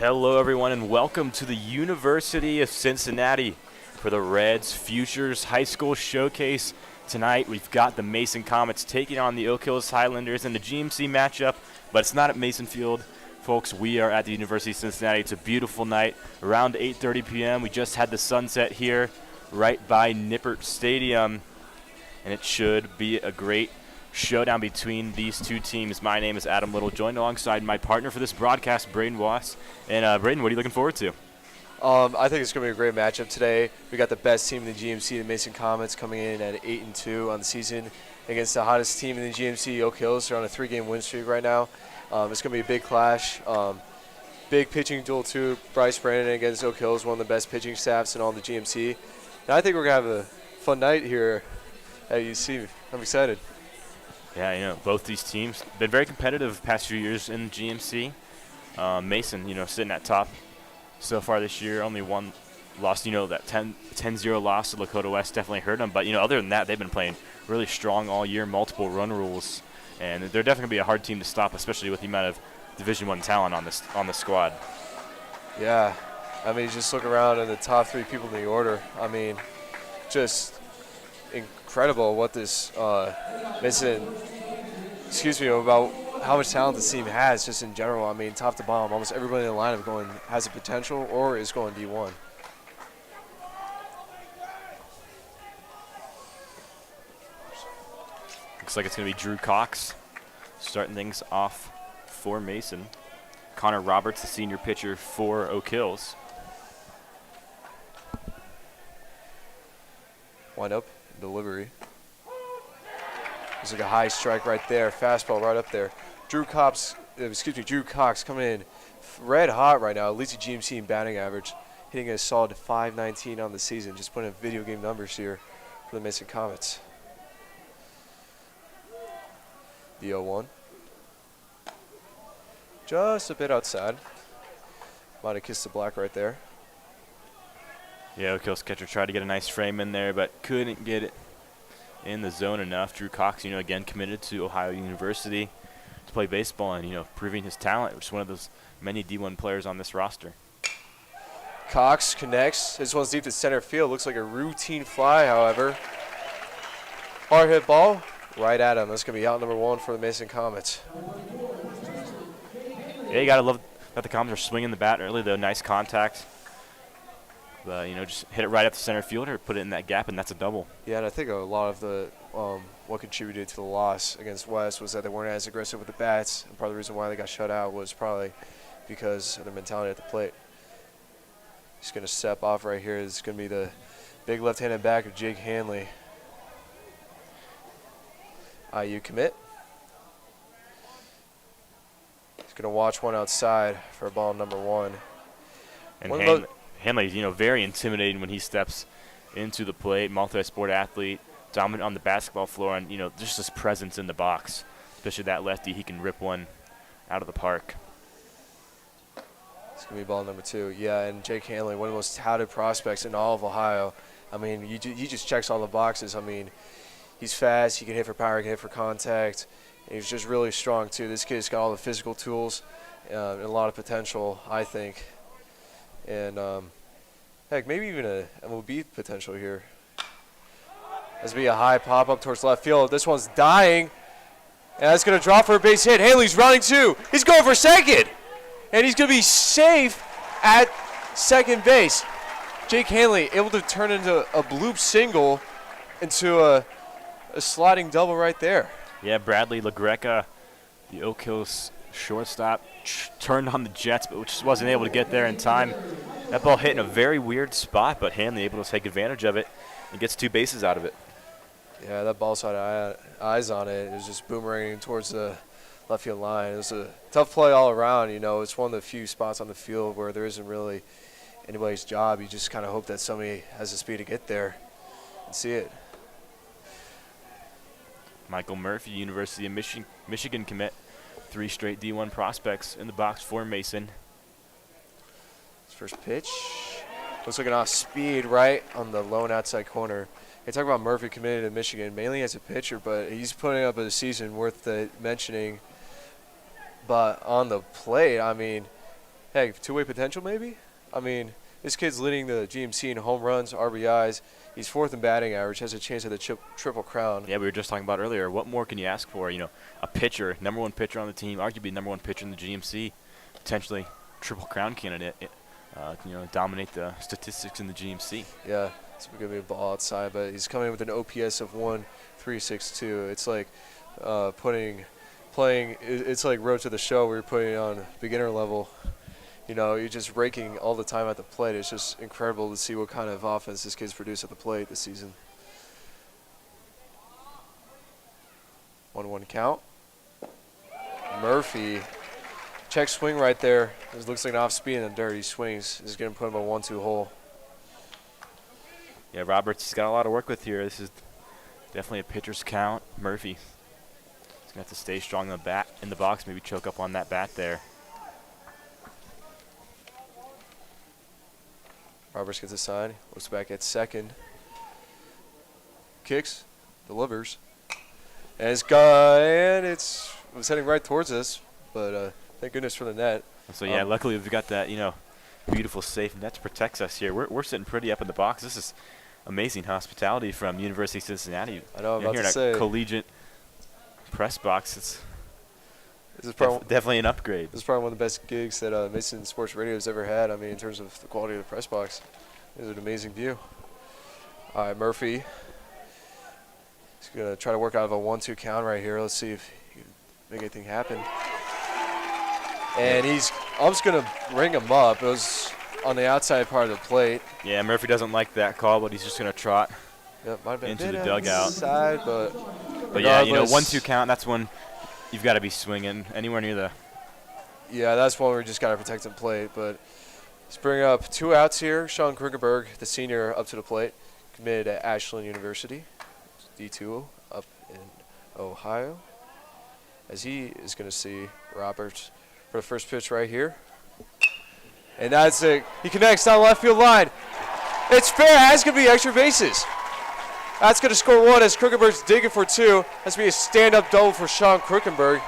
Hello, everyone, and welcome to the University of Cincinnati for the Reds Futures High School Showcase. Tonight, we've got the Mason Comets taking on the Oak Hills Highlanders in the GMC matchup, but it's not at Mason Field. Folks, we are at the University of Cincinnati. It's a beautiful night, around 8:30 p.m. We just had the sunset here right by Nippert Stadium, and it should be a great showdown between these two teams. My name is Adam Little, joined alongside my partner for this broadcast, Braden Wass. And Braden, what are you looking forward to? I think it's going to be a great matchup today. We got the best team in the GMC, the Mason Comets, coming in at 8-2 on the season against the hottest team in the GMC, Oak Hills. They're on a 3-game win streak right now. It's going to be a big clash. Big pitching duel too. Bryce Brandon against Oak Hills, one of the best pitching staffs in all the GMC. And I think we're going to have a fun night here at UC. I'm excited. Yeah, both these teams been very competitive the past few years in the GMC. Mason, sitting at top so far this year, only one loss. That 10-0 loss to Lakota West definitely hurt them. But, other than that, they've been playing really strong all year, multiple run rules. And they're definitely going to be a hard team to stop, especially with the amount of Division I talent on this squad. Yeah. Just look around at the top 3 people in the order. Just incredible what this about how much talent this team has just in general. Top to bottom, almost everybody in the lineup has a potential or is going D1. Looks like it's going to be Drew Cox starting things off for Mason. Connor Roberts, the senior pitcher for Oak Hills. Wind up, delivery. There's like a high strike right there, fastball right up there. Drew Cox coming in red hot right now, leads the GMC in batting average, hitting a solid .519 on the season. Just putting up video game numbers here for the Mason Comets. The 0-1. Just a bit outside. Might have kissed the black right there. Yeah, Oak Hills catcher tried to get a nice frame in there, but couldn't get it in the zone enough. Drew Cox, again committed to Ohio University to play baseball and, proving his talent. Just one of those many D1 players on this roster. Cox connects. This one's deep to center field. Looks like a routine fly, however. Hard hit ball right at him. That's going to be out number 1 for the Mason Comets. Yeah, you got to love that the Comets are swinging the bat early, though. Nice contact. But, just hit it right at the center fielder, put it in that gap, and that's a double. Yeah, and I think a lot of the what contributed to the loss against West was that they weren't as aggressive with the bats. And part of the reason why they got shut out was probably because of their mentality at the plate. He's going to step off right here. It's going to be the big left-handed back of Jake Hanley. IU commit. He's going to watch one outside for ball number 1. And Hanley's, very intimidating when he steps into the plate. Multi-sport athlete, dominant on the basketball floor, and, just his presence in the box. Especially that lefty, he can rip one out of the park. It's going to be ball number 2. Yeah, and Jake Hanley, one of the most touted prospects in all of Ohio. He just checks all the boxes. He's fast, he can hit for power, he can hit for contact. And he's just really strong, too. This kid's got all the physical tools and a lot of potential, I think. And, heck, maybe even a MLB potential here. This will be a high pop-up towards left field. This one's dying. And that's going to drop for a base hit. Hanley's running, too. He's going for second. And he's going to be safe at second base. Jake Hanley able to turn into a bloop single into a sliding double right there. Yeah, Bradley LaGreca, the Oak Hills shortstop, turned on the Jets, but just wasn't able to get there in time. That ball hit in a very weird spot, but Hanley able to take advantage of it and gets 2 bases out of it. Yeah, that ball had eyes on it. It was just boomeranging towards the left field line. It was a tough play all around. It's one of the few spots on the field where there isn't really anybody's job. You just kind of hope that somebody has the speed to get there and see it. Michael Murphy, University of Michigan commit. 3 straight D1 prospects in the box for Mason. His first pitch. Looks like an off speed right on the lone outside corner. They talk about Murphy committed to Michigan mainly as a pitcher, but he's putting up a season worth mentioning. But on the plate, Heck, two-way potential maybe? I mean, this kid's leading the GMC in home runs, RBIs. He's fourth in batting average, has a chance at the triple crown. Yeah, we were just talking about earlier. What more can you ask for? You know, a pitcher, number one pitcher on the team, arguably number one pitcher in the GMC, potentially triple crown candidate. You know, dominate the statistics in the GMC. Yeah, it's going to be a ball outside, but he's coming in with an OPS of 1.362. It's like it's like Road to the Show where you're putting it on beginner level. You know, you're just raking all the time at the plate. It's just incredible to see what kind of offense this kid's produced at the plate this season. 1-1 count. Murphy. Check swing right there. It looks like an off speed and a dirty swings. This is going to put him on 1-2 hole. Yeah, Roberts has got a lot of work with here. This is definitely a pitcher's count. Murphy. He's going to have to stay strong in the box, maybe choke up on that bat there. Roberts gets a sign, looks back at second. Kicks, delivers. And it was heading right towards us, but thank goodness for the net. So, yeah, luckily we've got that, you know, beautiful safe net protects us here. We're sitting pretty up in the box. This is amazing hospitality from University of Cincinnati. I know, I'm about here to in say. a collegiate press box. It's This is probably definitely an upgrade. This is probably one of the best gigs that Mason Sports Radio has ever had. I mean, in terms of the quality of the press box, it's an amazing view. All right, Murphy. He's going to try to work out of a 1-2 count right here. Let's see if he can make anything happen. And I'm just going to ring him up. It was on the outside part of the plate. Yeah, Murphy doesn't like that call, but he's just going to trot Yep, might have been into a bit the dugout. outside, but yeah, you know, regardless, 1-2 count, that's when you've got to be swinging anywhere near the. Yeah, that's one where we just got to protect the plate. But let's bring up 2 outs here. Sean Krugenberg, the senior, up to the plate, committed at Ashland University, D2 up in Ohio. As he is going to see Roberts for the first pitch right here. And that's it. He connects down the left field line. It's fair. That's going to be extra bases. That's going to score 1 as Krugenberg's digging for 2. That's going to be a stand-up double for Sean Krugenberg.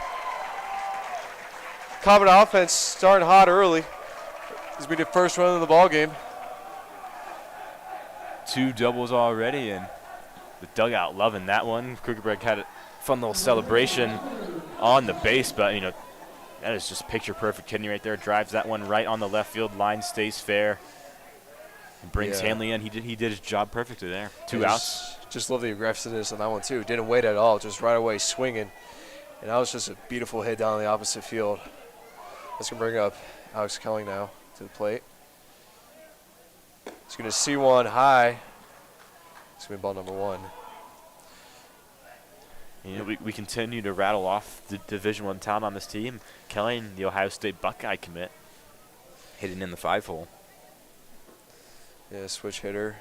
Common offense starting hot early. This will be the first run of the ball game. 2 doubles already, and the dugout loving that one. Krugerberg had a fun little celebration on the base, but, you know, that is just picture-perfect hitting right there. Drives that one right on the left field line, stays fair, and brings Hanley in. He did his job perfectly there. 2 outs. Just love the aggressiveness on that one, too. Didn't wait at all, just right away swinging. And that was just a beautiful hit down the opposite field. Let's go bring up Alex Kelling now to the plate. He's going to see one high. It's going to be ball number 1. You know, we continue to rattle off the Division I talent on this team. Kelling, the Ohio State Buckeye commit, hitting in the 5-hole. Yeah, switch hitter.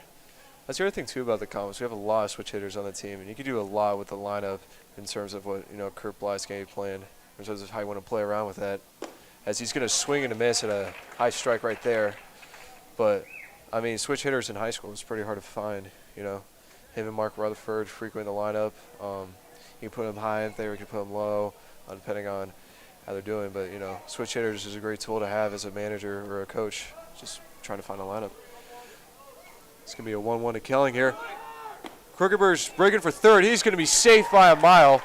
That's the other thing, too, about the Comets. We have a lot of switch hitters on the team, and you can do a lot with the lineup in terms of what, you know, Kurt Bly's game plan, in terms of how you want to play around with that. As he's going to swing and a miss at a high strike right there. But, I mean, switch hitters in high school is pretty hard to find, you know. Him and Mark Rutherford frequent the lineup. You can put them high up there, you can put them low, depending on how they're doing. But, you know, switch hitters is a great tool to have as a manager or a coach, just trying to find a lineup. It's going to be a 1-1 to Kelling here. Krugenberg's breaking for third. He's going to be safe by a mile.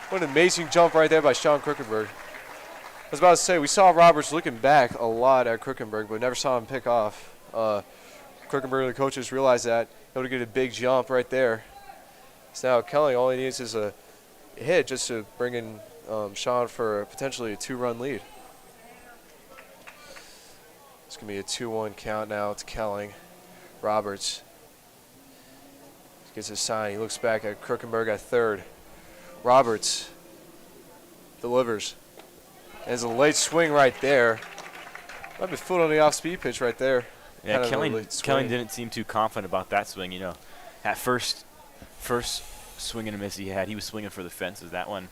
What an amazing jump right there by Sean Krugenberg. I was about to say, we saw Roberts looking back a lot at Krugenberg, but never saw him pick off. Krugenberg and the coaches realized that. Able to get a big jump right there. So now Kelling, all he needs is a hit just to bring in Sean for potentially a 2-run lead. It's going to be a 2-1 count now to Kelling. Roberts gets a sign. He looks back at Krugenberg at third. Roberts delivers. There's a late swing right there. Might be foot on the off-speed pitch right there. Yeah, Kelling didn't seem too confident about that swing. You know, at first swing and a miss he was swinging for the fences. That one,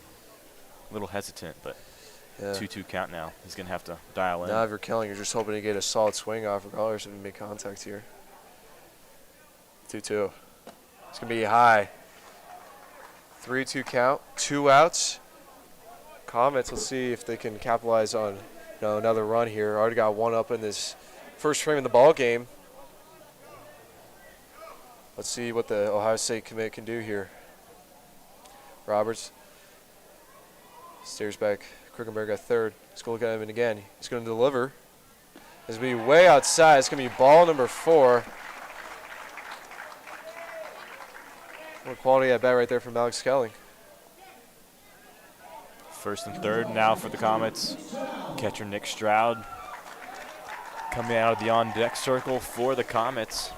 a little hesitant, but 2-2 count now. He's going to have to dial in. Now if you're Kelling, you're just hoping to get a solid swing off regardless if you make contact here. 2-2. It's going to be high. 3-2 count. 2 outs. Comets, let's see if they can capitalize on another run here. Already got one up in this first frame of the ball game. Let's see what the Ohio State commit can do here. Roberts stares back. Krickenberg at third. He's going to look at him again. He's going to deliver. It's going to be way outside. It's going to be ball number 4. What quality at bat right there from Alex Skelling. First and third now for the Comets. Catcher Nick Stroud coming out of the on-deck circle for the Comets.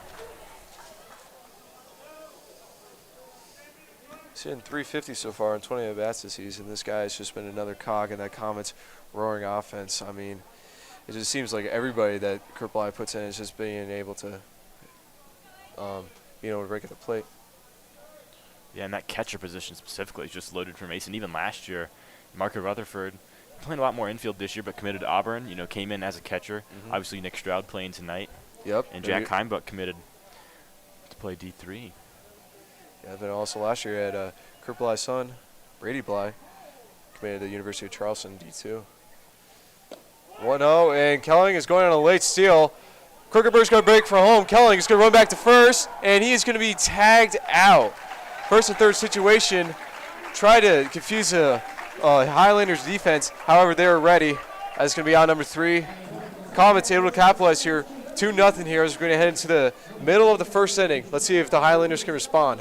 He's hitting 350 so far in 20 at-bats this season. This guy has just been another cog in that Comets roaring offense. I mean, it just seems like everybody that Kurt Bly puts in is just being able to, break at the plate. Yeah, and that catcher position specifically is just loaded for Mason. Even last year, Marco Rutherford playing a lot more infield this year, but committed to Auburn. Came in as a catcher. Obviously, Nick Stroud playing tonight. Yep. And Jack Heimbuck committed to play D3. Yeah, then also last year had Kurt Bly's son, Brady Bly, committed to the University of Charleston D2. 1-0, and Kelling is going on a late steal. Krickenberg's going to break for home. Kelling is going to run back to first, and he is going to be tagged out. First and third situation. Try to confuse the Highlanders defense. However, they were ready. That's going to be out number 3. Comets able to capitalize here. 2-0 here as we're going to head into the middle of the first inning. Let's see if the Highlanders can respond.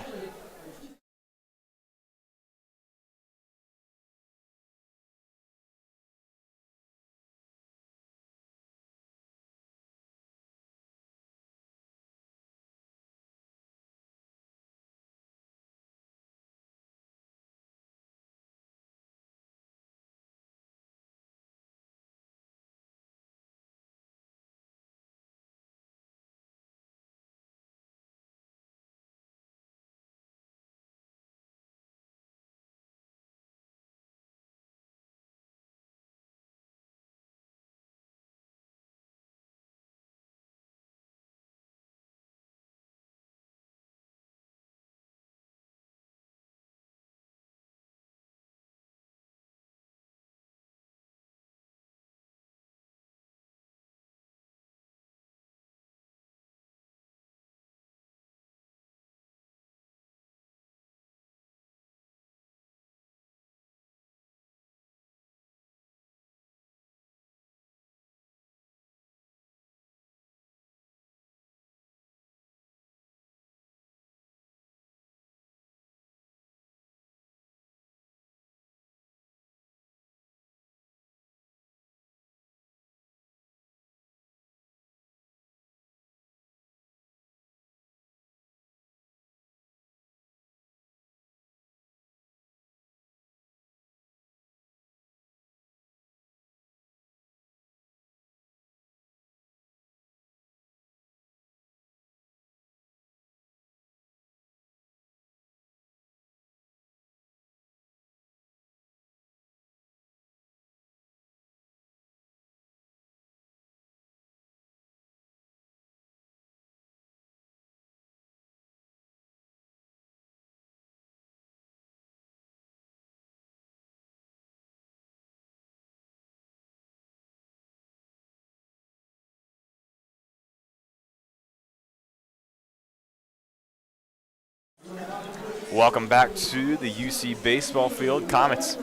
Welcome back to the UC baseball field. Comets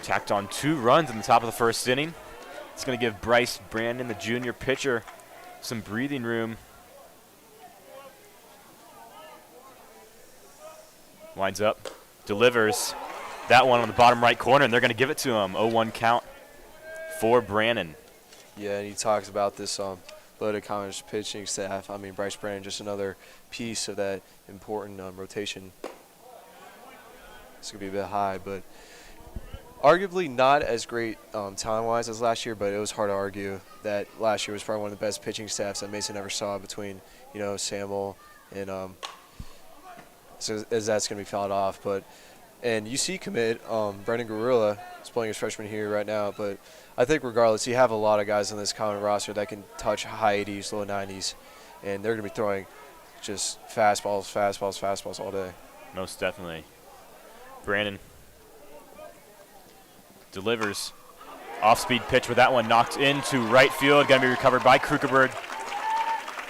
tacked on 2 runs in the top of the first inning. It's going to give Bryce Brandon, the junior pitcher, some breathing room. Winds up, delivers that one on the bottom right corner, and they're going to give it to him. 0-1 count for Brandon. Yeah, and he talks about this loaded Comets pitching staff. I mean, Bryce Brandon, just another piece of that important rotation. It's going to be a bit high, but arguably not as great talent-wise as last year, but it was hard to argue that last year was probably one of the best pitching staffs that Mason ever saw between, Samuel and so as that's going to be fouled off. And UC commit, Brendan Gorilla is playing his freshman here right now, but I think regardless, you have a lot of guys on this common roster that can touch high 80s, low 90s, and they're going to be throwing just fastballs all day. Most definitely. Brandon delivers. Off-speed pitch with that one knocked into right field. Going to be recovered by Krugerberg.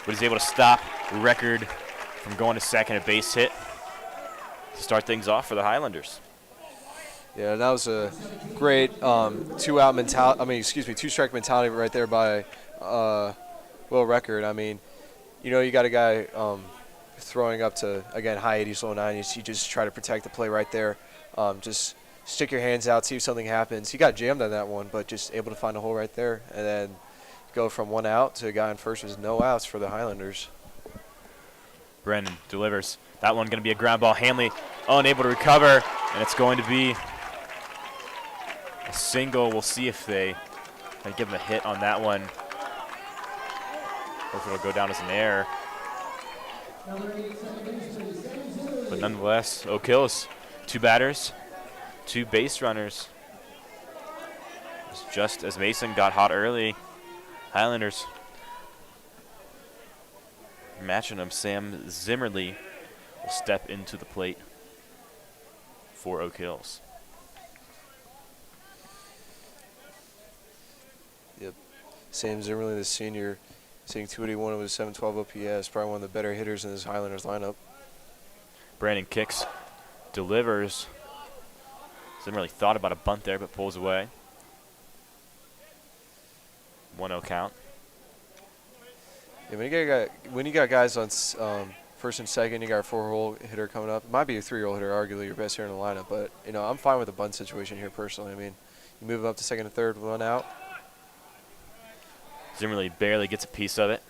But he's able to stop Record from going to second, a base hit to start things off for the Highlanders. Yeah, that was a great two-strike mentality right there by Will Record. I mean, you got a guy throwing up to, again, high 80s, low 90s. You just try to protect the play right there. Just stick your hands out, see if something happens. He got jammed on that one, but just able to find a hole right there. And then go from one out to a guy on first with no outs for the Highlanders. Brennan delivers. That one going to be a ground ball. Hanley unable to recover, and it's going to be a single. We'll see if they give him a hit on that one, or if it'll go down as an error. But nonetheless, Oak Hills, 2 batters, 2 base runners. It's just as Mason got hot early, Highlanders matching them. Sam Zimmerly will step into the plate for Oak Hills. Yep. Sam Zimmerly, the senior, hitting 281 with a 712 OPS, probably one of the better hitters in this Highlanders lineup. Brandon kicks, delivers. Zimmerly thought about a bunt there, but pulls away. 1-0 count. Yeah, when you got guys on first and second, you got a 4-hole hitter coming up. It might be a 3-hole hitter, arguably your best hitter in the lineup. But I'm fine with the bunt situation here personally. I mean, you move up to second and third, 1 out. Zimmerly barely gets a piece of it.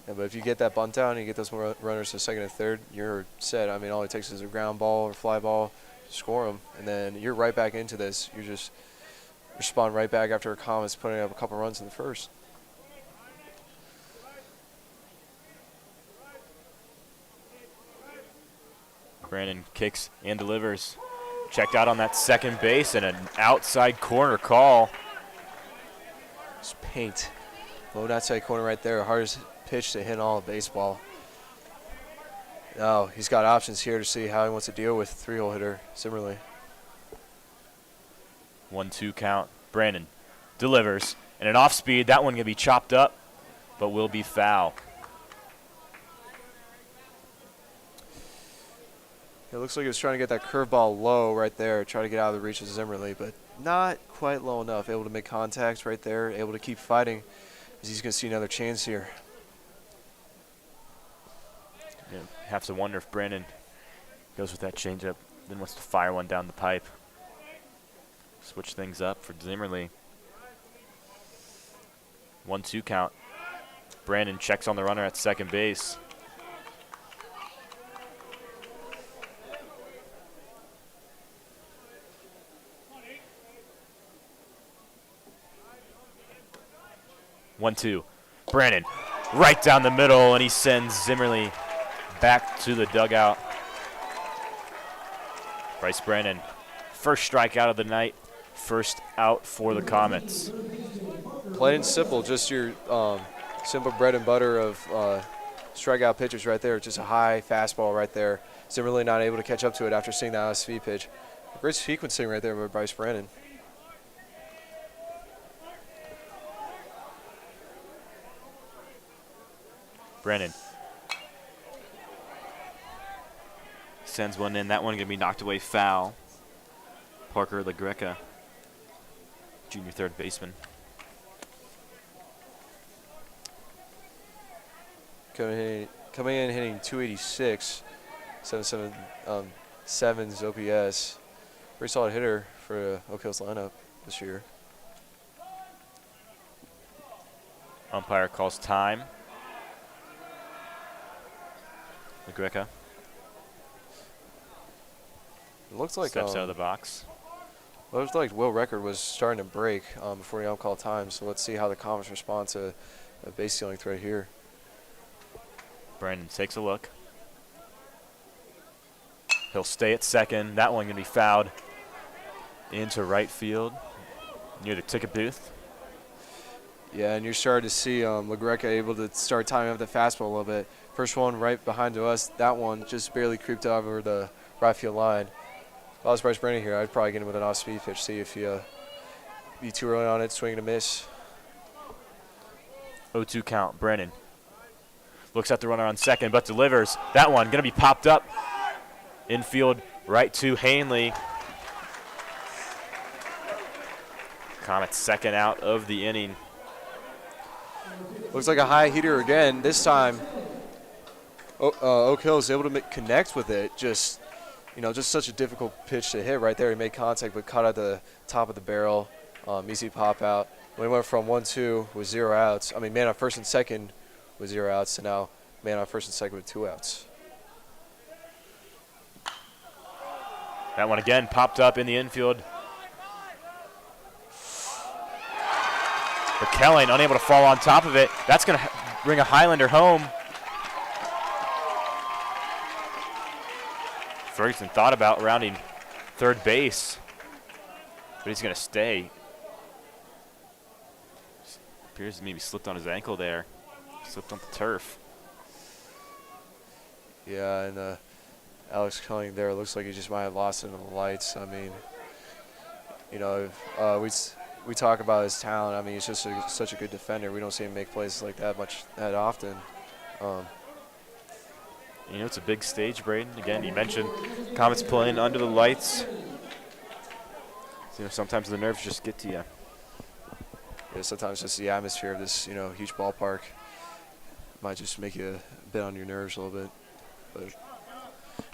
Yeah, but if you get that bunt down and you get those runners to second and third, you're set. I mean, all it takes is a ground ball or fly ball to score them, and then you're right back into this. You just respond right back after a Comets putting up a couple runs in the first. Brandon kicks and delivers. Checked out on that second base and an outside corner call. It's paint. Low outside corner right there. Hardest pitch to hit all of baseball. Now he's got options here to see how he wants to deal with 3-hole hitter Zimmerly. 1-2 count. Brandon delivers. And an off speed. That one going to be chopped up, but will be foul. It looks like he was trying to get that curveball low right there, try to get out of the reach of Zimmerly, but not quite low enough. Able to make contact right there, able to keep fighting, as he's going to see another chance here. You have to wonder if Brandon goes with that changeup, then wants to fire one down the pipe. Switch things up for Zimmerly. 1-2 count. Brandon checks on the runner at second base. One-two. Brandon right down the middle, and he sends Zimmerly back to the dugout. Bryce Brandon, first strikeout of the night, first out for the Comets. Plain and simple, just your simple bread and butter of strikeout pitches right there. Just a high fastball right there. Zimmerly not able to catch up to it after seeing the ISV pitch. Great sequencing right there by Bryce Brandon. Brandon sends one in. That one going to be knocked away foul. Parker LaGreca, junior third baseman. Coming in hitting 286, 7.77's OPS. Pretty solid hitter for Oak Hills lineup this year. Umpire calls time. LaGreca It looks like steps out of the box. Well, it was like Will Record was starting to break before the ump call time. So let's see how the Comets respond to a base stealing threat here. Brandon takes a look. He'll stay at second. That one going to be fouled into right field near the ticket booth. Yeah, and you're starting to see LaGreca able to start timing up the fastball a little bit. First one right behind to us. That one just barely creeped over the right field line. I was Bryce Brennan here, I'd probably get him with an off-speed pitch, see if he be too early on it, swing and a miss. 0-2 count. Brennan looks at the runner on second, but delivers. That one going to be popped up. Infield right to Hanley. Comets second out of the inning. Looks like a high heater again. This time, Oak Hill is able to connect with it. Just such a difficult pitch to hit right there. He made contact, but caught at the top of the barrel. Easy pop out. We went from 1-2 with 0 outs. I mean, man on first and second with 0 outs, to now man on first and second with 2 outs. That one again popped up in the infield. But Kelling unable to fall on top of it. That's going to bring a Highlander home. Ferguson thought about rounding third base, but he's going to stay. Appears to maybe slipped on his ankle there. Slipped on the turf. Yeah, and Alex Kelling there looks like he just might have lost it in the lights. I mean, we talk about his talent. I mean, he's just such a good defender. We don't see him make plays like that often. It's a big stage, Braden. Again, you mentioned Comets playing under the lights. So, sometimes the nerves just get to you. Yeah, sometimes just the atmosphere of this, huge ballpark might just make you a bit on your nerves a little bit. But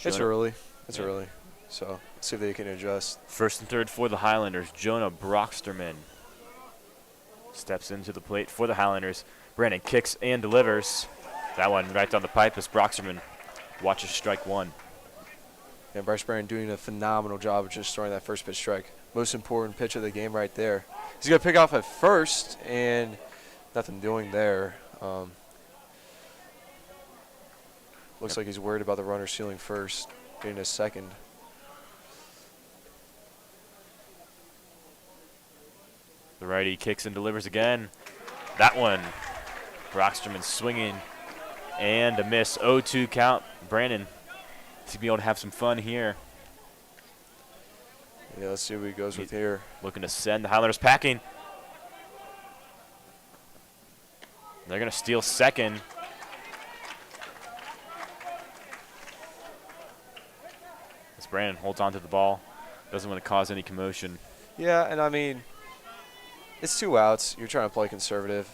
it's early. It's early. So let's see if they can adjust. First and third for the Highlanders. Jonah Brocksterman steps into the plate for the Highlanders. Brandon kicks and delivers. That one right down the pipe as Brocksterman watches strike one. And Bryce Brennan doing a phenomenal job of just throwing that first pitch strike. Most important pitch of the game right there. He's going to pick off at first, and nothing doing there. Looks like he's worried about the runner stealing first, getting a second. The righty kicks and delivers again. That one, Brocksterman swinging and a miss. 0-2 count. Brandon to be able to have some fun here. Yeah, let's see what he goes with here. Looking to send the Highlanders packing. They're going to steal second. As Brandon holds on to the ball. Doesn't want to cause any commotion. Yeah, and I mean, it's 2 outs. You're trying to play conservative.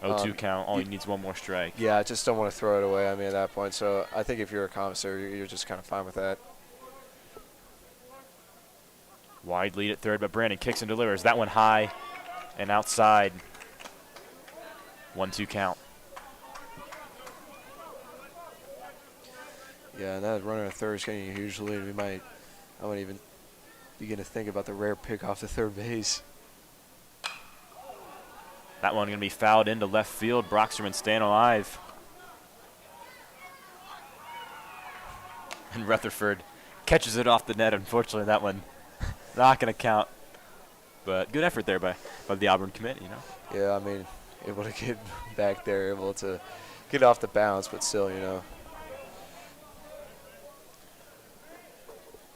0-2 count. All he needs one more strike. Yeah, I just don't want to throw it away, I mean, at that point. So I think if you're a commissary, you're just kind of fine with that. Wide lead at third, but Brandon kicks and delivers. That one high and outside. 1-2 count. Yeah, and that runner at third is getting a huge lead. I might even begin to think about the rare pick off the third base. That one going to be fouled into left field. Brocksterman staying alive. And Rutherford catches it off the net. Unfortunately, that one not going to count. But good effort there by the Auburn committee, Yeah, I mean, able to get back there, able to get off the bounce, but still,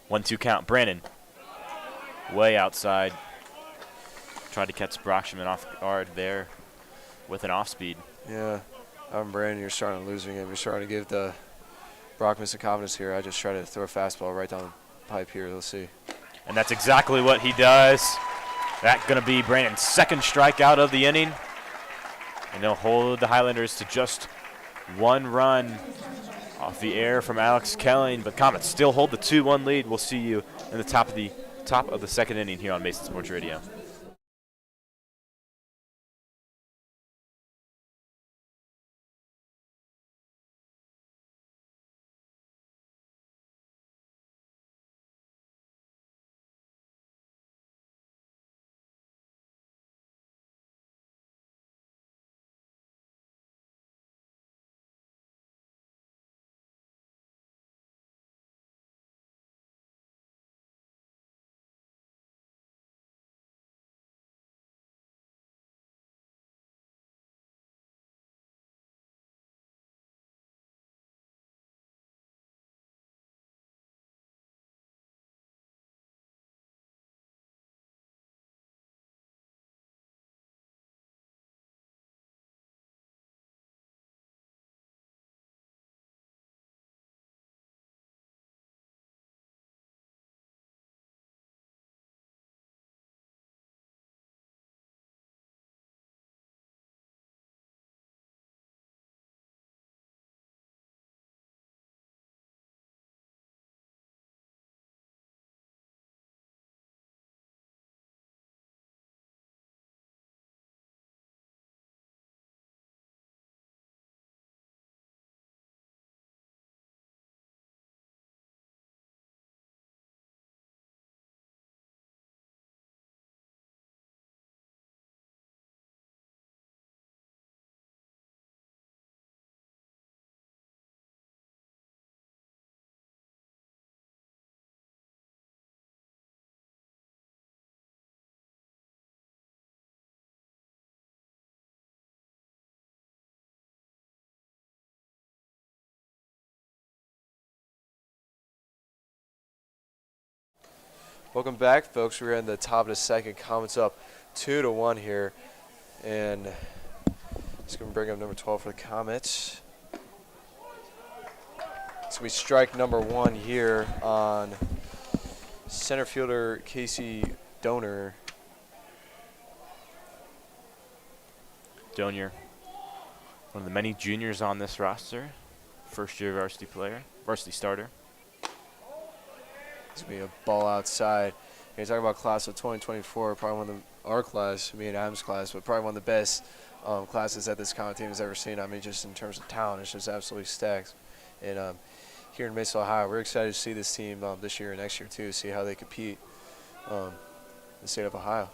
1-2 count. Brandon way outside. Tried to catch Brocksterman off guard there with an off speed. Yeah, I'm Brandon. You're starting to losing him. You're starting to give the Brockman some confidence here. I just try to throw a fastball right down the pipe here. Let's see. And that's exactly what he does. That's going to be Brandon's second strikeout of the inning. And they'll hold the Highlanders to just 1 run off the air from Alex Kelling. But Comets still hold the 2-1 lead. We'll see you in the top of the second inning here on Mason Sports Radio. Welcome back, folks. We're in the top of the second. Comets up 2-1 here. And it's going to bring up number 12 for the Comets. So we strike number 1 here on center fielder Casey Donor. Donier, one of the many juniors on this roster. First-year varsity starter. It's going to be a ball outside. You're talking about class of 2024, probably one of our class, me and Adam's class, but probably one of the best classes that this Comet team has ever seen. I mean, just in terms of talent, it's just absolutely stacked. And here in Mesa, Ohio, we're excited to see this team this year and next year, too, see how they compete in the state of Ohio.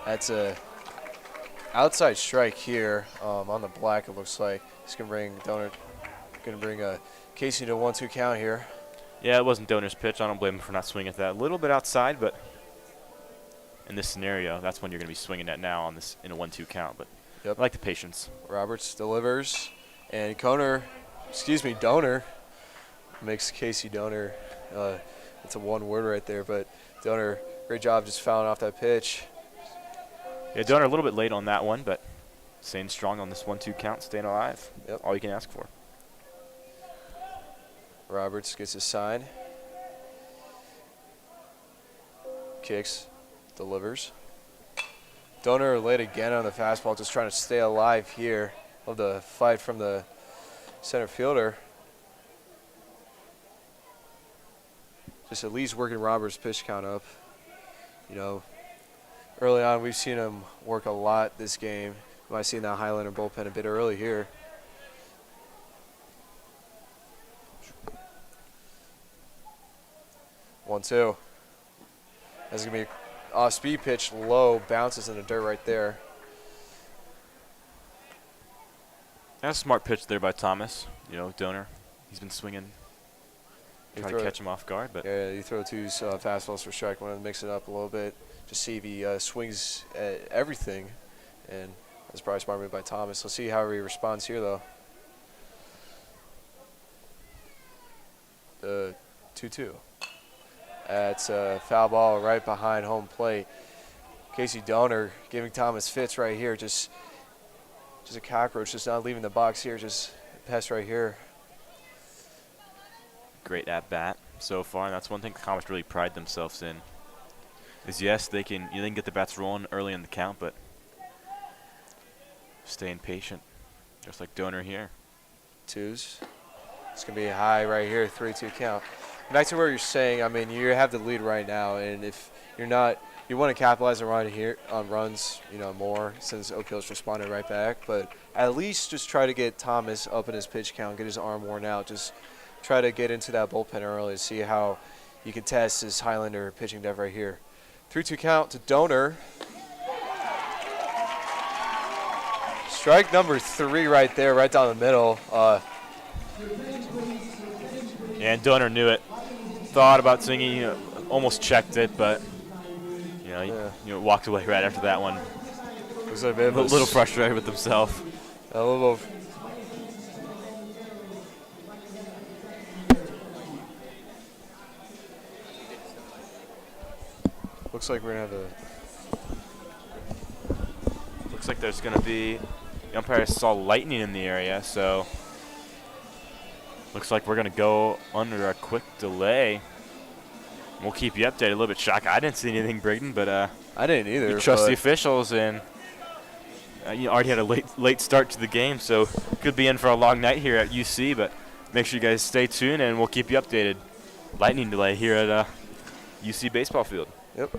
That's a outside strike here on the black, it looks like. It's going to bring Casey to a 1-2 count here. Yeah, it wasn't Donor's pitch. I don't blame him for not swinging at that. A little bit outside, but in this scenario, that's when you're going to be swinging at now on this in a 1-2 count. But Yep. I like the patience. Roberts delivers, and Donor makes Casey Donor. It's a one word right there, but Donor, great job just fouling off that pitch. Yeah, Donor a little bit late on that one, but staying strong on this 1-2 count, staying alive. Yep. All you can ask for. Roberts gets his sign. Kicks, delivers. Donor late again on the fastball, just trying to stay alive here. Love the fight from the center fielder. Just at least working Roberts' pitch count up. You know, early on we've seen him work a lot this game. We might have seen that Highlander bullpen a bit early here. One-two. That's going to be an off-speed pitch, low, bounces in the dirt right there. That's a smart pitch there by Thomas. You know, Donor, he's been swinging, trying to catch him off guard. But yeah, you throw two fastballs for strike. Want to mix it up a little bit, just see if he swings at everything. And that's probably a smart move by Thomas. Let's see how he responds here, though. The 2-2. That's a foul ball right behind home plate. Casey Donor giving Thomas fits right here. Just a cockroach, just not leaving the box here. Just a pest right here. great at bat so far, and that's one thing the Comets really pride themselves in. Is yes, they can get the bats rolling early in the count, but staying patient, just like Donor here. Twos. It's going to be high right here, 3-2 count. Back to where you're saying, I mean, you have the lead right now, and if you're not, you want to capitalize on runs, more since Oak Hill's responded right back. But at least just try to get Thomas up in his pitch count, get his arm worn out. Just try to get into that bullpen early, see how you can test his Highlander pitching depth right here. 3-2 count to Donor. Strike number 3 right there, right down the middle. Yeah, and Donor knew it. Thought about swinging, almost checked it, but walked away right after that one. Looks like A little frustrated with himself. A little. Looks like we're gonna have Looks like there's going to be, the umpire saw lightning in the area, so looks like we're going to go under a quick delay. We'll keep you updated. A little bit shocked. I didn't see anything, Brayden, but I didn't either. you trust the officials, and you already had a late start to the game, so could be in for a long night here at UC, but make sure you guys stay tuned, and we'll keep you updated. Lightning delay here at UC baseball field. Yep.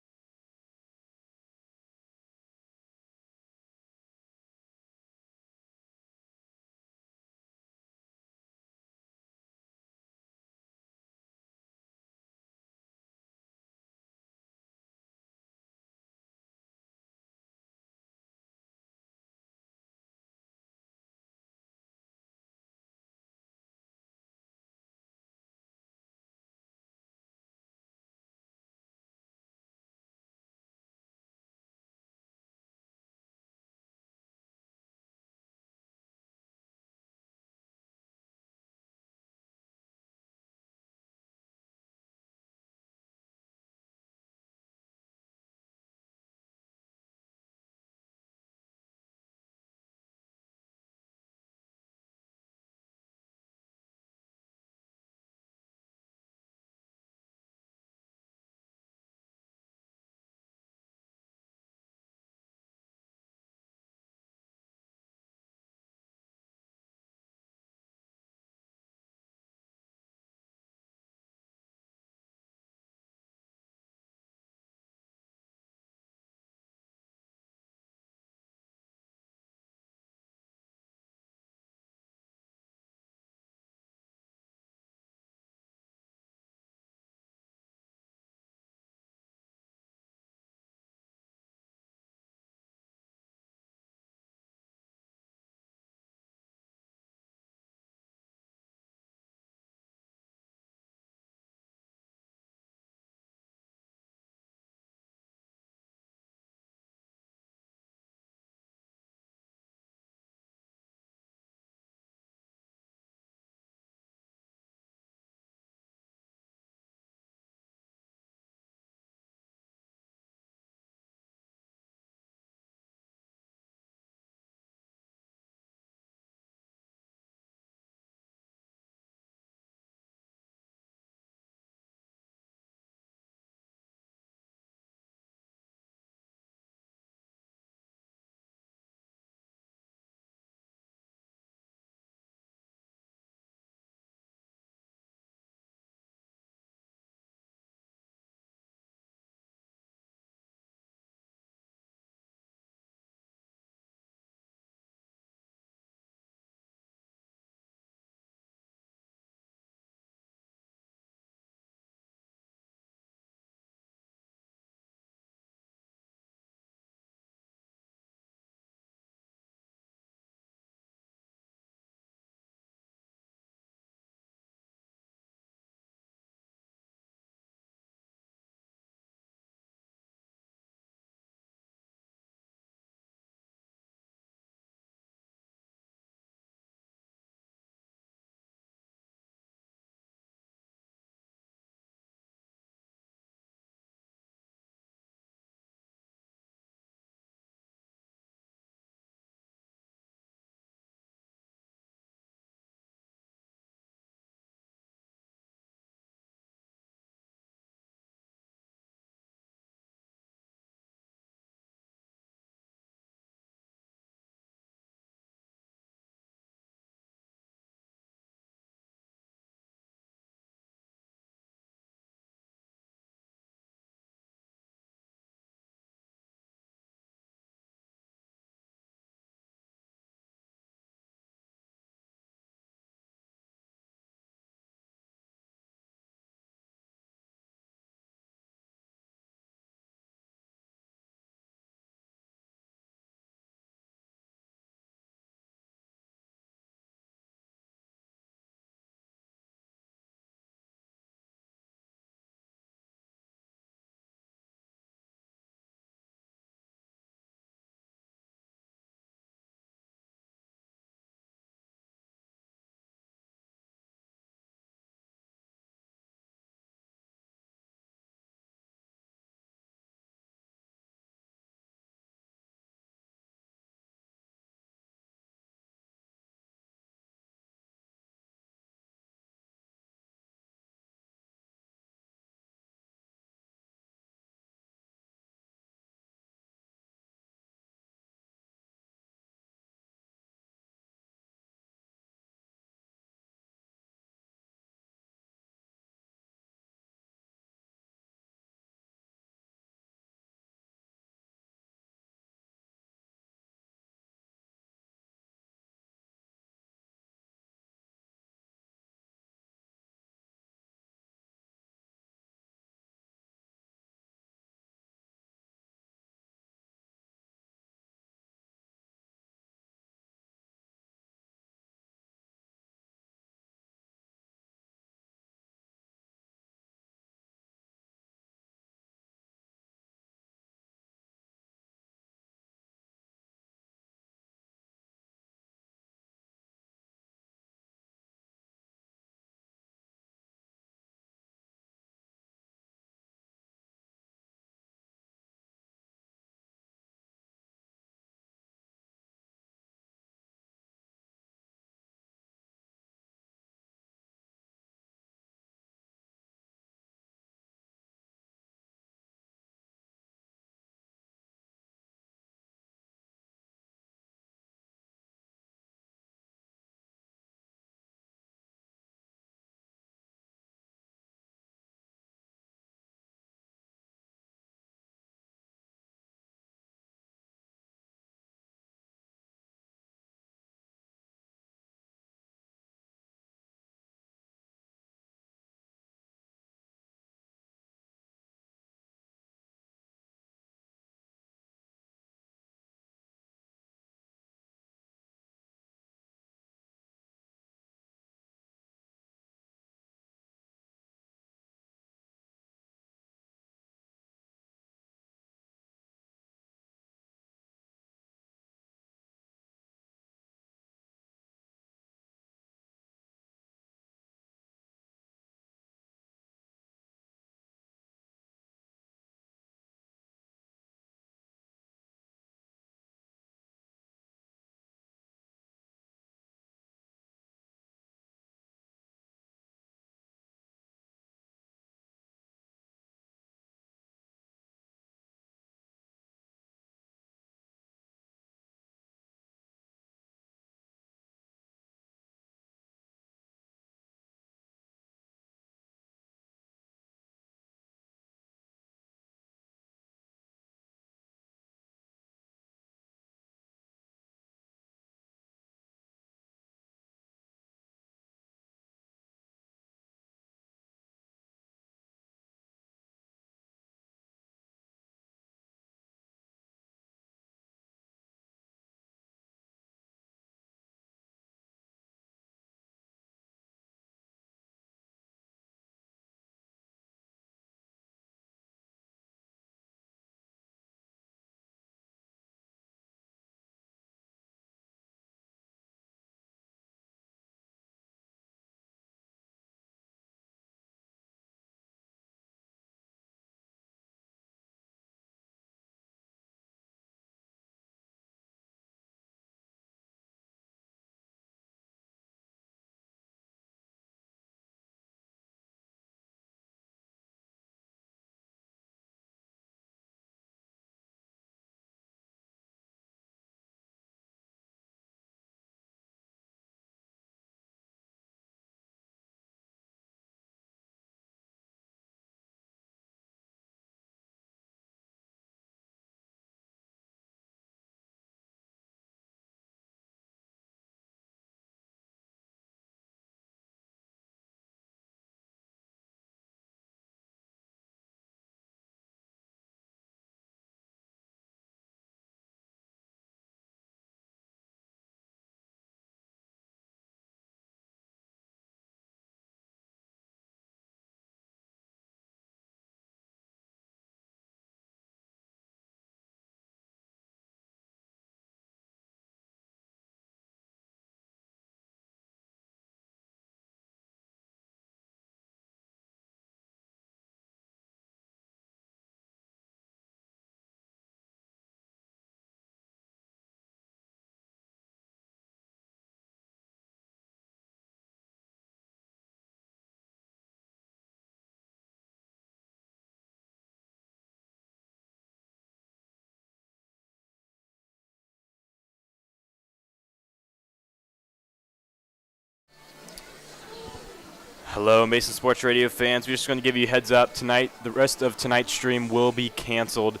Hello, Mason Sports Radio fans. We're just going to give you a heads up tonight. The rest of tonight's stream will be canceled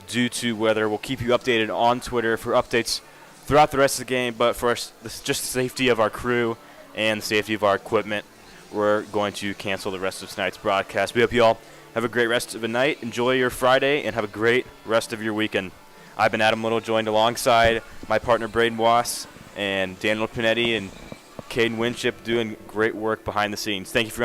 due to weather. We'll keep you updated on Twitter for updates throughout the rest of the game, but for just the safety of our crew and the safety of our equipment, we're going to cancel the rest of tonight's broadcast. We hope you all have a great rest of the night. Enjoy your Friday and have a great rest of your weekend. I've been Adam Little, joined alongside my partner Braden Wass and Daniel Panetti and Caden Winship doing great work behind the scenes. Thank you for